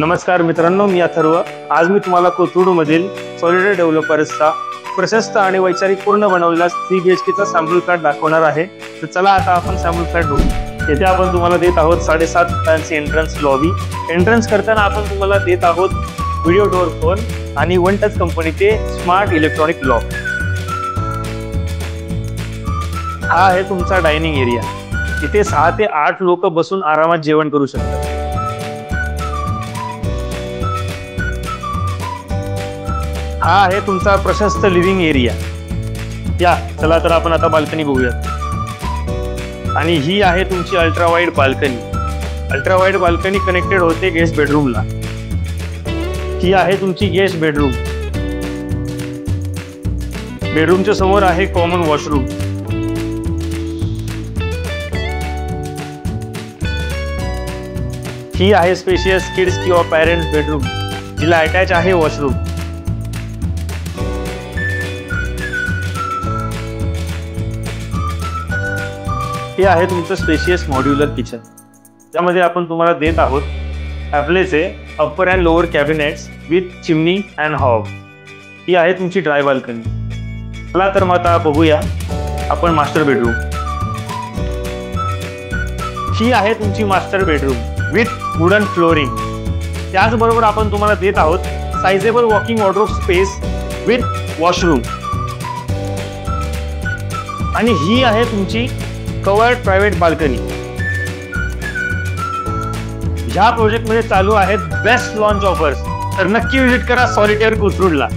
नमस्कार मित्रांनो, मी अथर्व। आज मी तुम्हाला कोथरूडमधील सॉलिडर डेव्हलपर्सचा प्रशस्त आणि वैचारिक पूर्ण बनवलेला 3 BHK चा सॅम्पल फ्लॅट दाखवणार आहे। तर चला आता आपण सॅम्पल फ्लॅट बघू। येथे आपण तुम्हाला देत आहोत 7.5 फॅन्सी एंट्रन्स लॉबी। एंट्रन्स करताना आपण तुम्हाला देत आहोत व्हिडिओ डोअर फोन आणि वन टच कंपनीचे स्मार्ट इलेक्ट्रॉनिक लॉक। हा आहे तुमचा डायनिंग एरिया। इथे 6 ते 8 लोक बसून आरामात जेवण करू शकतात। हा आहे तुमचा प्रशस्त लिव्हिंग एरिया। या चला तर आपण आता बाल्कनी बघूयात। आणि ही आहे तुमची ultra wide balcony. Ultra wide balcony connected होते गेस्ट बेडरूमला। ही आहे तुमची गेस्ट बेडरूम। बेडरूमच्या समोर आहे कॉमन वॉशरूम। ही आहे स्पेशियस किड्स किंवा पॅरेंट्स बेडरूम, जिला अटॅच आहे वॉशरूम। हे आहे तुमचं स्पेशियस मॉड्युलर किचन। त्यामध्ये आपण तुम्हाला देत आहोत ॲपलेचे upper and lower cabinets with chimney and hob. ही आहे तुमची ड्राय बाल्कनी। चला तर मग आता बघूया आपण मास्टर बेडरूम। ही आहे तुमची master bedroom with wooden flooring. त्याचबरोबर आपण तुम्हाला देत आहोत sizeable walking wardrobe space with washroom. आणि ही आहे तुमची कवर्ड प्रायव्हेट बाल्कनी। ह्या प्रोजेक्ट मध्ये चालू आहेत बेस्ट लॉन्च ऑफर्स, तर नक्की विजिट करा सॉलिटेअर कोथरूडला।